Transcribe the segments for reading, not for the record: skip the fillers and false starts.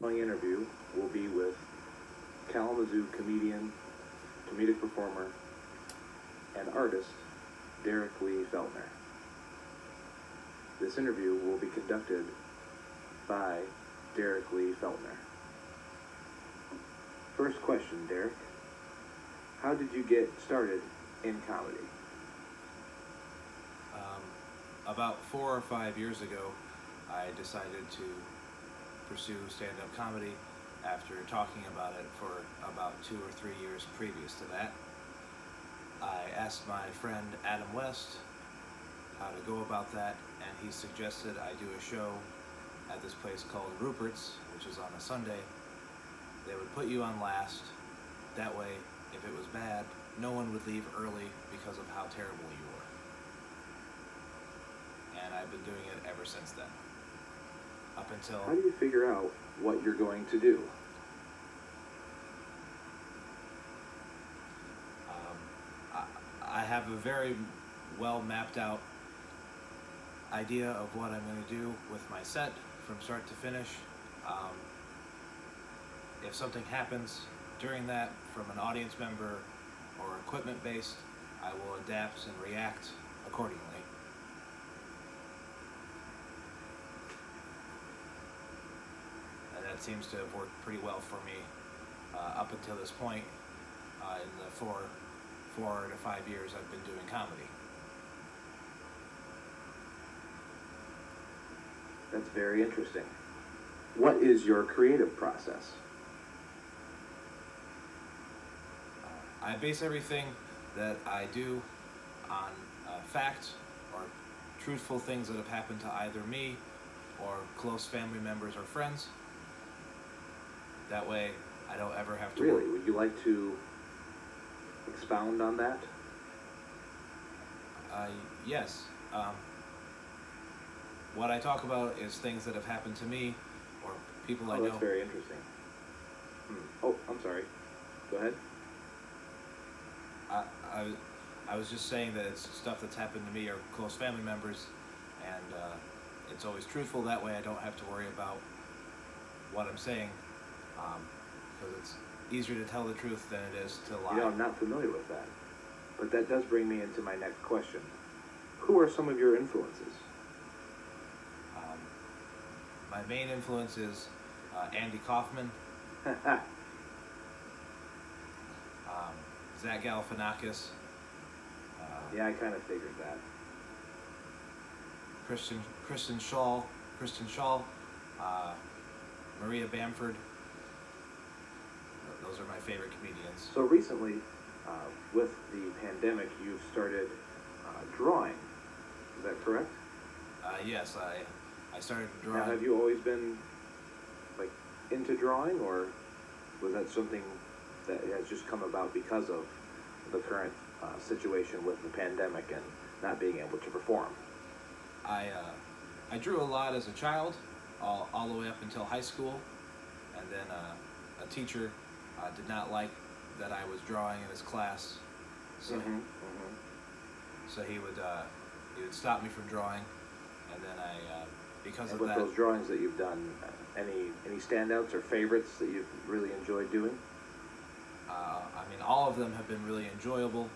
My interview will be with Kalamazoo comedian, comedic performer, and artist Derek Lee Feltner. This interview will be conducted by Derek Lee Feltner. First question, Derek. How did you get started in comedy? About 4 or 5 years ago, I decided to pursue stand-up comedy after talking about it for about 2 or 3 years previous to that. I asked my friend Adam West how to go about that, and he suggested I do a show at this place called Rupert's, which is on a Sunday. They would put you on last. That way, if it was bad, no one would leave early because of how terrible you were. And I've been doing it ever since then. Up until... How do you figure out what you're going to do? I have a very well mapped out idea of what I'm going to do with my set from start to finish. If something happens during that from an audience member or equipment based, I will adapt and react accordingly. And that seems to have worked pretty well for me up until this point in the four to 5 years I've been doing comedy. That's very interesting. What is your creative process? I base everything that I do on fact or truthful things that have happened to either me or close family members or friends. That way I don't ever have to... Really? Would you like to expound on that? Yes. What I talk about is things that have happened to me or people I know. That's very interesting. Oh, I'm sorry. Go ahead. I was just saying that it's stuff that's happened to me or close family members, and it's always truthful. That way I don't have to worry about what I'm saying, because it's easier to tell the truth than it is to lie. You know, I'm not familiar with that. But that does bring me into my next question. Who are some of your influences? My main influence is Andy Kaufman, Zach Galifianakis. Yeah, I kind of figured that. Kristen Shaw, Maria Bamford. Those are my favorite comedians. So recently, with the pandemic, you've started drawing. Is that correct? Yes, I started drawing. Now, have you always been like into drawing, or was that something that has just come about because of the current situation with the pandemic and not being able to perform? I drew a lot as a child, all the way up until high school, and then a teacher did not like that I was drawing in his class, so so he would stop me from drawing, and then because of with that. Those drawings that you've done, any standouts or favorites that you've really enjoyed doing? I mean, all of them have been really enjoyable.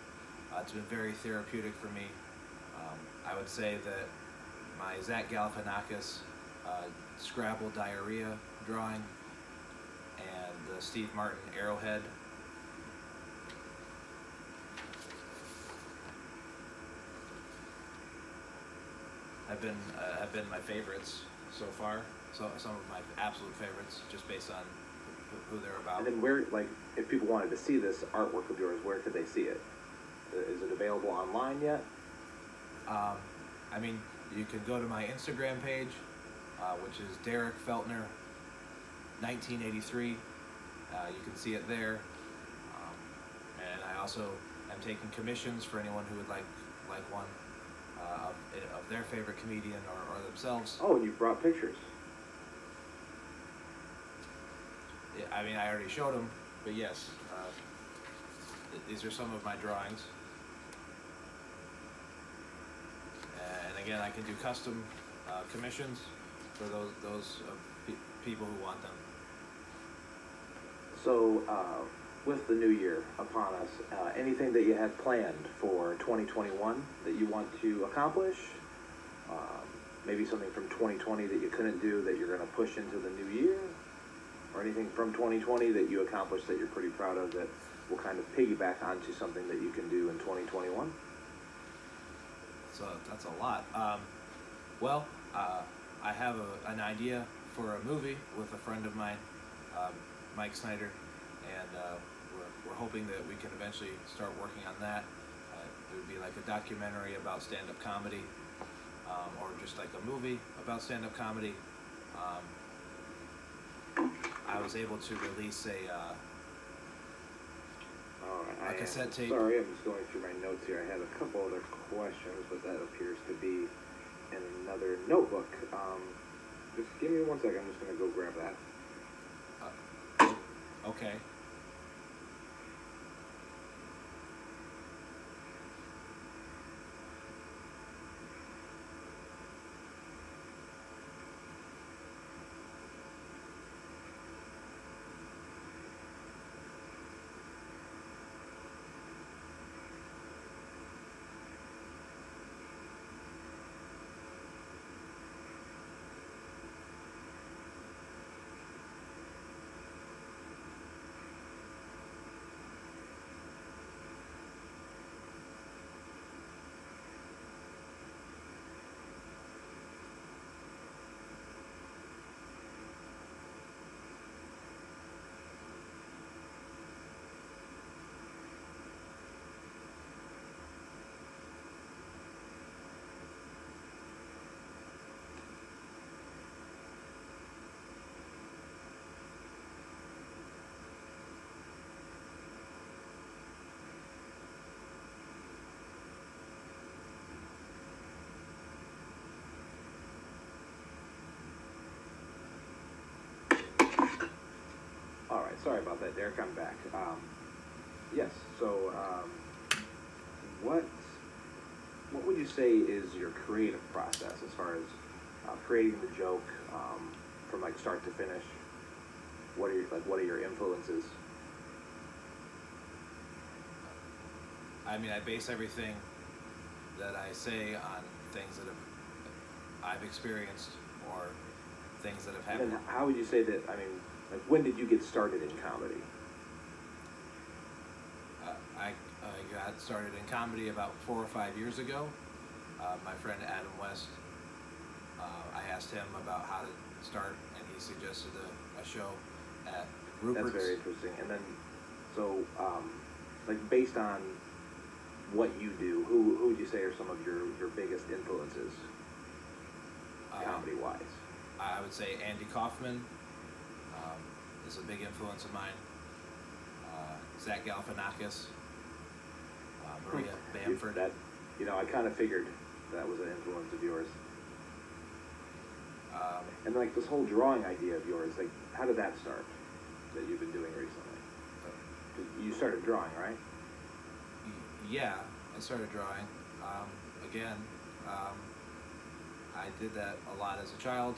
It's been very therapeutic for me. I would say that my Zach Galifianakis Scrabble diarrhea drawing and the Steve Martin arrowhead have been my favorites so far. So some of my absolute favorites, just based on who they're about. And then where, like, if people wanted to see this artwork of yours, where could they see it? Is it available online yet? I mean, you can go to my Instagram page, which is Derek Feltner 1983. You can see it there. And I also am taking commissions for anyone who would like one of their favorite comedian or themselves. Oh, and you brought pictures. Yeah, I mean, I already showed them, but yes, these are some of my drawings. And again, I can do custom commissions for those people who want them. So, with the new year upon us, anything that you had planned for 2021 that you want to accomplish? Um, Maybe something from 2020 that you couldn't do that you're going to push into the new year? Or anything from 2020 that you accomplished that you're pretty proud of that will kind of piggyback onto something that you can do in 2021? So that's a lot. Well, I have an idea for a movie with a friend of mine, Mike Snyder, and we're hoping that we can eventually start working on that. It would be like a documentary about stand-up comedy, or just like a movie about stand-up comedy. I was able to release a cassette tape. Sorry, I'm just going through my notes here. I had a couple other questions, but that appears to be in another notebook. Just give me 1 second. I'm just going to go grab that. Okay. All right, sorry about that, Derek. I'm back. Yes. So, what what would you say is your creative process as far as creating the joke from like start to finish? What are your influences? I mean, I base everything that I say on things that I've experienced or things that have And happened. then how would you say that? I mean, like when did you get started in comedy? I got started in comedy about 4 or 5 years ago. My friend Adam West, I asked him about how to start, and he suggested a show at Rupert's. That's very interesting. And then, so like based on what you do, who would you say are some of your biggest influences, comedy wise? I would say Andy Kaufman is a big influence of mine. Zach Galifianakis, Maria Bamford. That, I kind of figured that was an influence of yours. And like this whole drawing idea of yours, like how did that start? That you've been doing recently? You started drawing, right? Yeah, I started drawing. Again, I did that a lot as a child.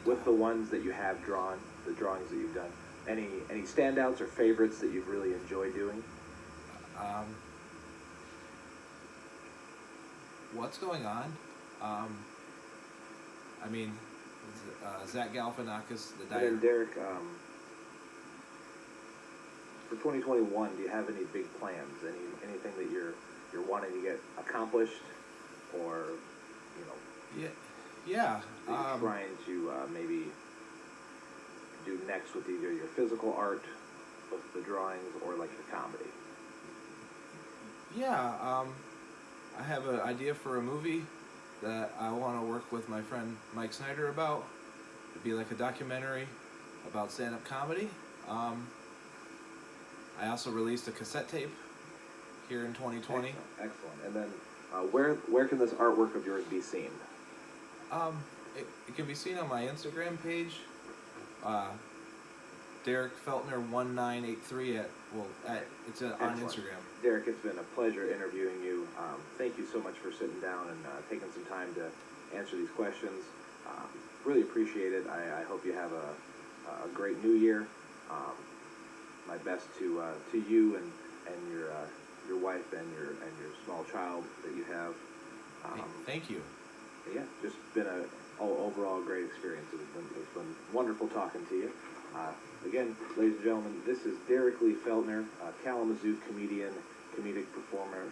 With the ones that you have drawn, the drawings that you've done, any standouts or favorites that you've really enjoyed doing? What's going on? I mean, Zach Galifianakis, the And diner. then Derek, for 2021, do you have any big plans? Anything that you're wanting to get accomplished, or Yeah. that you're trying to maybe do next with either your physical art, with the drawings, or like the comedy? Yeah. I have an idea for a movie that I want to work with my friend Mike Snyder about. It'd be like a documentary about stand-up comedy. I also released a cassette tape here in 2020. Excellent. And then, where can this artwork of yours be seen? It can be seen on my Instagram page, Derek Feltner 1983 it's on Excellent. Instagram. Derek, it's been a pleasure interviewing you. Thank you so much for sitting down and taking some time to answer these questions. Really appreciate it. I hope you have a great new year. my best to you and your wife and your small child that you have. Thank you. Yeah, just been overall great experience. It's been wonderful talking to you. Again, ladies and gentlemen, this is Derek Lee Feltner, Kalamazoo comedian, comedic performer,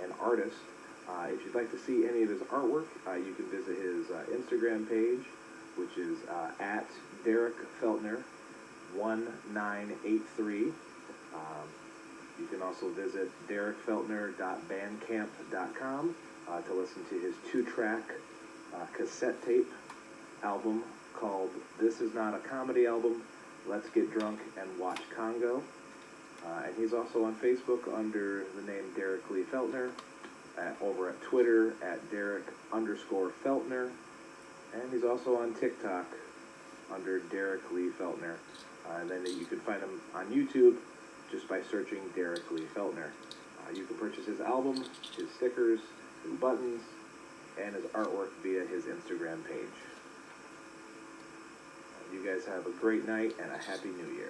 and artist. If you'd like to see any of his artwork, you can visit his Instagram page, which is at Derek Feltner 1983. You can also visit derekfeltner.bandcamp.com to listen to his 2-track cassette tape album called This Is Not a Comedy Album, Let's Get Drunk and Watch Congo. And he's also on Facebook under the name Derek Lee Feltner, over at Twitter at Derek_Feltner, and he's also on TikTok under Derek Lee Feltner. And then you can find him on YouTube just by searching Derek Lee Feltner. You can purchase his album, his stickers, his buttons, and his artwork via his Instagram page. You guys have a great night and a Happy New Year.